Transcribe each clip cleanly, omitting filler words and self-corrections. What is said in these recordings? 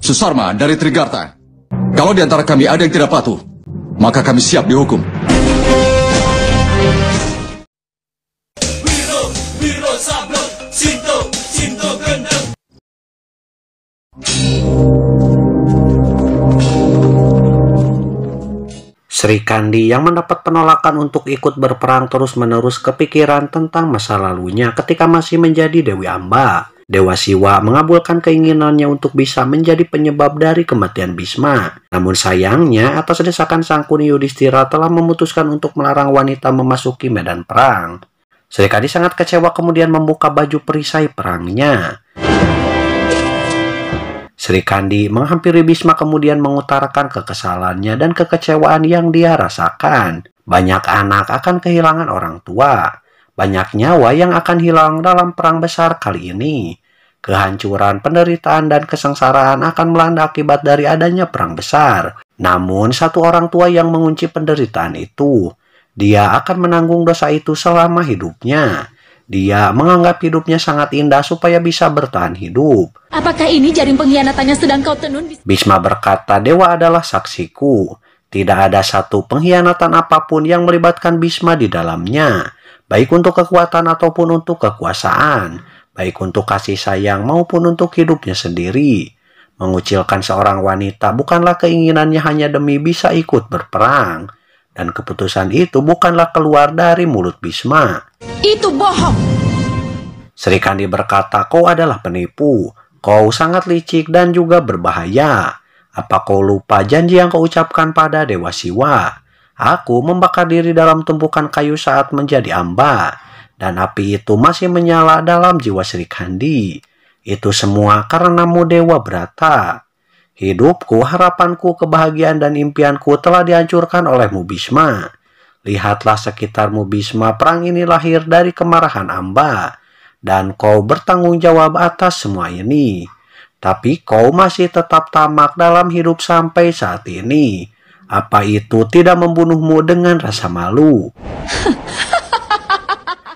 Susarma dari Trigarta. Kalau di antara kami ada yang tidak patuh, maka kami siap dihukum. Wiro Sablon, Sinto Gendeng. Sri Kandi yang mendapat penolakan untuk ikut berperang terus-menerus kepikiran tentang masa lalunya ketika masih menjadi Dewi Amba. Dewa Siwa mengabulkan keinginannya untuk bisa menjadi penyebab dari kematian Bisma. Namun sayangnya, atas desakan Sang Kuni Yudhistira telah memutuskan untuk melarang wanita memasuki medan perang. Sri Kandi sangat kecewa kemudian membuka baju perisai perangnya. Sri Kandi menghampiri Bisma kemudian mengutarakan kekesalannya dan kekecewaan yang dia rasakan. Banyak anak akan kehilangan orang tua. Banyak nyawa yang akan hilang dalam perang besar kali ini. Kehancuran, penderitaan, dan kesengsaraan akan melanda akibat dari adanya perang besar. Namun, satu orang tua yang mengunci penderitaan itu, dia akan menanggung dosa itu selama hidupnya. Dia menganggap hidupnya sangat indah supaya bisa bertahan hidup. Apakah ini jaring pengkhianatannya sedang kau tenun? Bisma berkata, dewa adalah saksiku. Tidak ada satu pengkhianatan apapun yang melibatkan Bisma di dalamnya. Baik untuk kekuatan ataupun untuk kekuasaan. Baik untuk kasih sayang maupun untuk hidupnya sendiri. Mengucilkan seorang wanita bukanlah keinginannya hanya demi bisa ikut berperang. Dan keputusan itu bukanlah keluar dari mulut Bisma. Itu bohong. Sri Kandi berkata, kau adalah penipu. Kau sangat licik dan juga berbahaya. Apa kau lupa janji yang kau ucapkan pada Dewa Siwa? Aku membakar diri dalam tumpukan kayu saat menjadi Amba. Dan api itu masih menyala dalam jiwa Sri Kandi. Itu semua karenamu Dewa Brata. Hidupku, harapanku, kebahagiaan, dan impianku telah dihancurkan olehmu Bisma. Lihatlah sekitarmu Bisma, perang ini lahir dari kemarahan Amba. Dan kau bertanggung jawab atas semua ini. Tapi kau masih tetap tamak dalam hidup sampai saat ini. Apa itu tidak membunuhmu dengan rasa malu?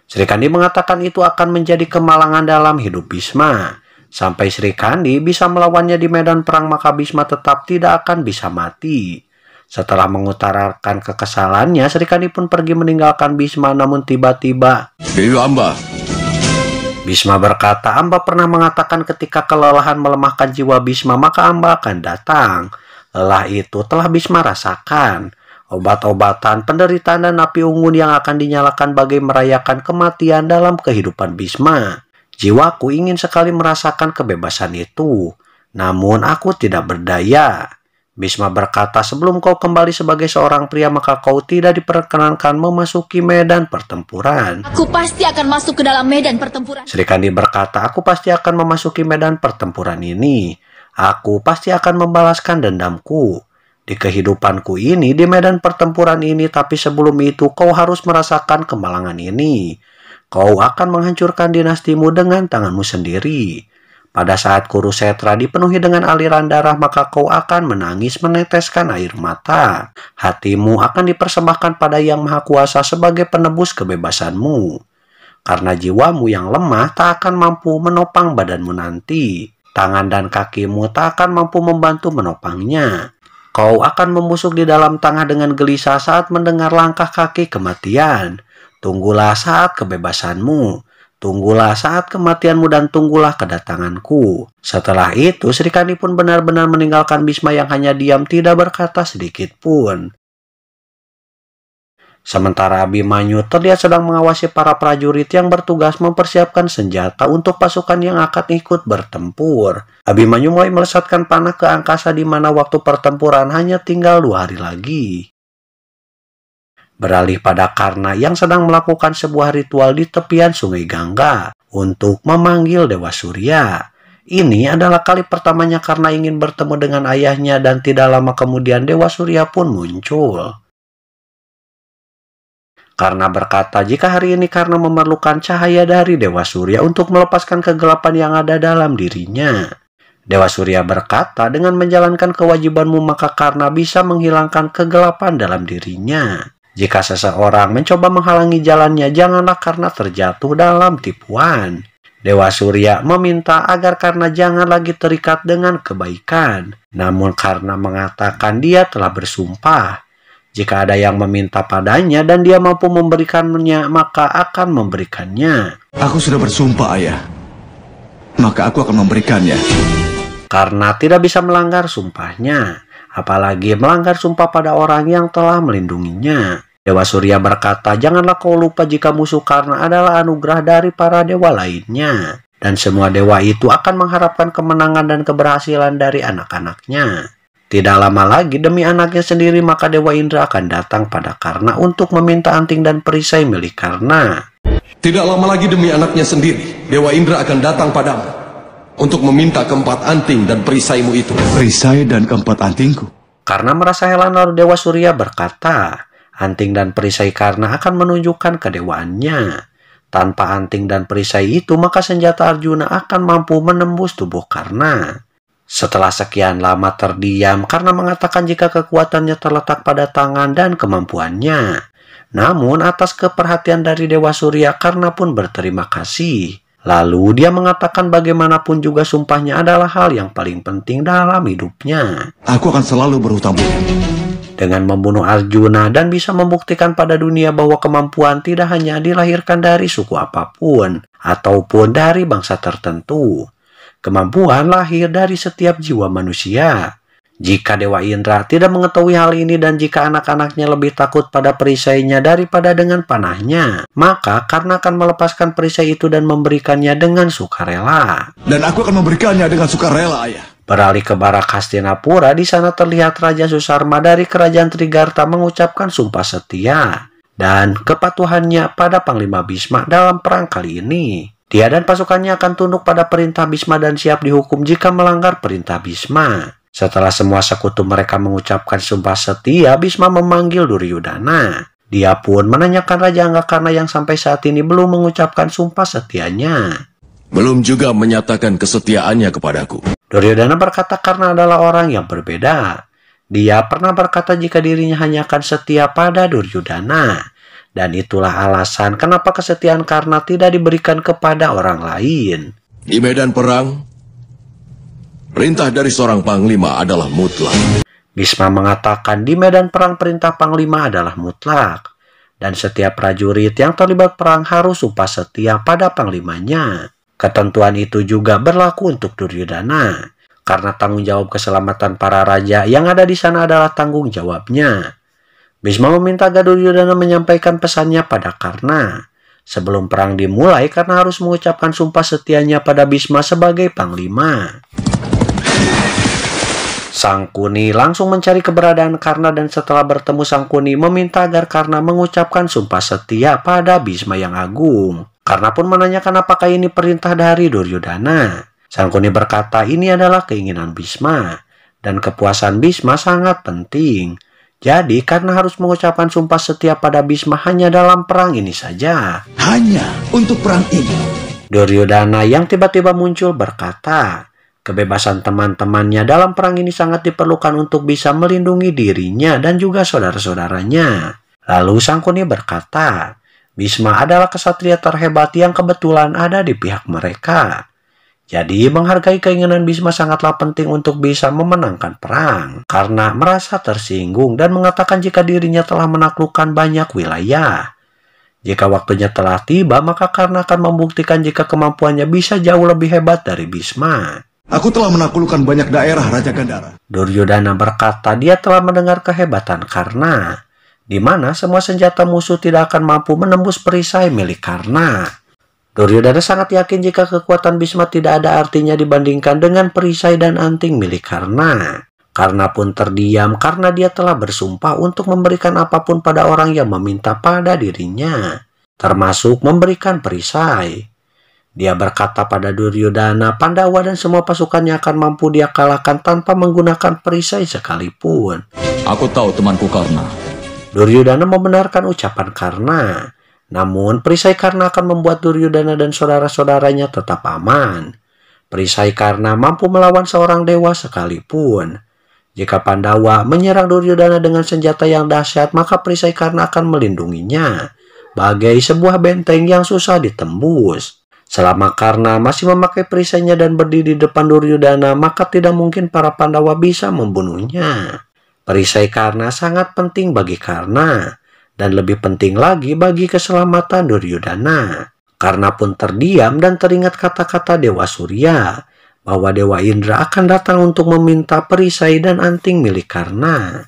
Sri Kandi mengatakan itu akan menjadi kemalangan dalam hidup Bisma. Sampai Sri Kandi bisa melawannya di medan perang, maka Bisma tetap tidak akan bisa mati. Setelah mengutarakan kekesalannya, Sri Kandi pun pergi meninggalkan Bisma, namun tiba-tiba Dewi Amba. Bisma berkata, Amba pernah mengatakan ketika kelelahan melemahkan jiwa Bisma, maka Amba akan datang. Lelah itu telah Bisma rasakan. Obat-obatan, penderitaan, dan api unggun yang akan dinyalakan bagai merayakan kematian dalam kehidupan Bisma. Jiwaku ingin sekali merasakan kebebasan itu. Namun aku tidak berdaya. Bisma berkata, sebelum kau kembali sebagai seorang pria, maka kau tidak diperkenankan memasuki medan pertempuran. Aku pasti akan masuk ke dalam medan pertempuran. Sri Kandi berkata, aku pasti akan memasuki medan pertempuran ini. Aku pasti akan membalaskan dendamku. Di kehidupanku ini, di medan pertempuran ini, tapi sebelum itu kau harus merasakan kemalangan ini. Kau akan menghancurkan dinastimu dengan tanganmu sendiri. Pada saat Kurusetra dipenuhi dengan aliran darah, maka kau akan menangis meneteskan air mata. Hatimu akan dipersembahkan pada Yang Maha Kuasa sebagai penebus kebebasanmu. Karena jiwamu yang lemah tak akan mampu menopang badanmu nanti. Tangan dan kakimu tak akan mampu membantu menopangnya. Kau akan membusuk di dalam tanah dengan gelisah saat mendengar langkah kaki kematian. Tunggulah saat kebebasanmu. Tunggulah saat kematianmu dan tunggulah kedatanganku. Setelah itu, Sri Kandi pun benar-benar meninggalkan Bisma yang hanya diam tidak berkata sedikit pun. Sementara Abimanyu terlihat sedang mengawasi para prajurit yang bertugas mempersiapkan senjata untuk pasukan yang akan ikut bertempur. Abimanyu mulai melesatkan panah ke angkasa di mana waktu pertempuran hanya tinggal 2 hari lagi. Beralih pada Karna yang sedang melakukan sebuah ritual di tepian sungai Gangga untuk memanggil Dewa Surya. Ini adalah kali pertamanya Karna ingin bertemu dengan ayahnya dan tidak lama kemudian Dewa Surya pun muncul. Karna berkata jika hari ini Karna memerlukan cahaya dari Dewa Surya untuk melepaskan kegelapan yang ada dalam dirinya. Dewa Surya berkata dengan menjalankan kewajibanmu maka Karna bisa menghilangkan kegelapan dalam dirinya. Jika seseorang mencoba menghalangi jalannya, janganlah Karna terjatuh dalam tipuan. Dewa Surya meminta agar karena jangan lagi terikat dengan kebaikan. Namun karena mengatakan dia telah bersumpah, jika ada yang meminta padanya dan dia mampu memberikannya, maka akan memberikannya. Aku sudah bersumpah, Ayah. Maka aku akan memberikannya. Karena tidak bisa melanggar sumpahnya, apalagi melanggar sumpah pada orang yang telah melindunginya. Dewa Surya berkata, janganlah kau lupa jika musuh Karna adalah anugerah dari para dewa lainnya. Dan semua dewa itu akan mengharapkan kemenangan dan keberhasilan dari anak-anaknya. Tidak lama lagi demi anaknya sendiri maka Dewa Indra akan datang pada Karna untuk meminta anting dan perisai milik Karna. Tidak lama lagi demi anaknya sendiri, Dewa Indra akan datang padamu untuk meminta keempat anting dan perisaimu itu. Perisai dan keempat antingku. Karena merasa heran lalu Dewa Surya berkata, anting dan perisai Karna akan menunjukkan kedewaannya. Tanpa anting dan perisai itu, maka senjata Arjuna akan mampu menembus tubuh Karna. Setelah sekian lama terdiam, Karna mengatakan jika kekuatannya terletak pada tangan dan kemampuannya. Namun atas keperhatian dari Dewa Surya, Karna pun berterima kasih. Lalu dia mengatakan bagaimanapun juga sumpahnya adalah hal yang paling penting dalam hidupnya. Aku akan selalu berhutang budi. Dengan membunuh Arjuna dan bisa membuktikan pada dunia bahwa kemampuan tidak hanya dilahirkan dari suku apapun ataupun dari bangsa tertentu. Kemampuan lahir dari setiap jiwa manusia. Jika Dewa Indra tidak mengetahui hal ini dan jika anak-anaknya lebih takut pada perisainya daripada dengan panahnya, maka Karna akan melepaskan perisai itu dan memberikannya dengan sukarela. Dan aku akan memberikannya dengan sukarela, Ayah. Beralih ke Barak Hastinapura, di sana terlihat Raja Susarma dari kerajaan Trigarta mengucapkan sumpah setia dan kepatuhannya pada Panglima Bhisma dalam perang kali ini. Dia dan pasukannya akan tunduk pada perintah Bhisma dan siap dihukum jika melanggar perintah Bhisma. Setelah semua sekutu mereka mengucapkan sumpah setia, Bhisma memanggil Duryodhana. Dia pun menanyakan Raja Anggakarna yang sampai saat ini belum mengucapkan sumpah setianya. Belum juga menyatakan kesetiaannya kepadaku. Duryodhana berkata Karna adalah orang yang berbeda. Dia pernah berkata jika dirinya hanya akan setia pada Duryodhana. Dan itulah alasan kenapa kesetiaan Karna tidak diberikan kepada orang lain. Di medan perang, perintah dari seorang panglima adalah mutlak. Bhisma mengatakan di medan perang perintah panglima adalah mutlak. Dan setiap prajurit yang terlibat perang harus sumpah setia pada panglimanya. Ketentuan itu juga berlaku untuk Duryodhana, karena tanggung jawab keselamatan para raja yang ada di sana adalah tanggung jawabnya. Bhisma meminta agar Duryodhana menyampaikan pesannya pada Karna. Sebelum perang dimulai, Karna harus mengucapkan sumpah setianya pada Bhisma sebagai panglima. Sangkuni langsung mencari keberadaan Karna dan setelah bertemu Sangkuni meminta agar Karna mengucapkan sumpah setia pada Bhisma yang agung. Karna pun menanyakan apakah ini perintah dari Duryodhana. Sangkuni berkata ini adalah keinginan Bhisma dan kepuasan Bhisma sangat penting. Jadi Karna harus mengucapkan sumpah setia pada Bhisma hanya dalam perang ini saja. Hanya untuk perang ini. Duryodhana yang tiba-tiba muncul berkata, kebebasan teman-temannya dalam perang ini sangat diperlukan untuk bisa melindungi dirinya dan juga saudara-saudaranya. Lalu Sangkuni berkata, Bhisma adalah kesatria terhebat yang kebetulan ada di pihak mereka. Jadi menghargai keinginan Bhisma sangatlah penting untuk bisa memenangkan perang. Karena merasa tersinggung dan mengatakan jika dirinya telah menaklukkan banyak wilayah. Jika waktunya telah tiba, maka Karna akan membuktikan jika kemampuannya bisa jauh lebih hebat dari Bhisma. Aku telah menaklukkan banyak daerah, Raja Gandhara. Duryodhana berkata dia telah mendengar kehebatan Karna, di mana semua senjata musuh tidak akan mampu menembus perisai milik Karna. Duryodhana sangat yakin jika kekuatan Bhisma tidak ada artinya dibandingkan dengan perisai dan anting milik Karna. Karna pun terdiam karena dia telah bersumpah untuk memberikan apapun pada orang yang meminta pada dirinya, termasuk memberikan perisai. Dia berkata pada Duryodhana, Pandawa dan semua pasukannya akan mampu dia kalahkan tanpa menggunakan perisai sekalipun. Aku tahu temanku Karna. Duryodhana membenarkan ucapan Karna. Namun, perisai Karna akan membuat Duryodhana dan saudara-saudaranya tetap aman. Perisai Karna mampu melawan seorang dewa sekalipun. Jika Pandawa menyerang Duryodhana dengan senjata yang dahsyat, maka perisai Karna akan melindunginya, bagai sebuah benteng yang susah ditembus. Selama Karna masih memakai perisainya dan berdiri di depan Duryodhana, maka tidak mungkin para Pandawa bisa membunuhnya. Perisai Karna sangat penting bagi Karna, dan lebih penting lagi bagi keselamatan Duryodhana. Karna pun terdiam dan teringat kata-kata Dewa Surya, bahwa Dewa Indra akan datang untuk meminta perisai dan anting milik Karna.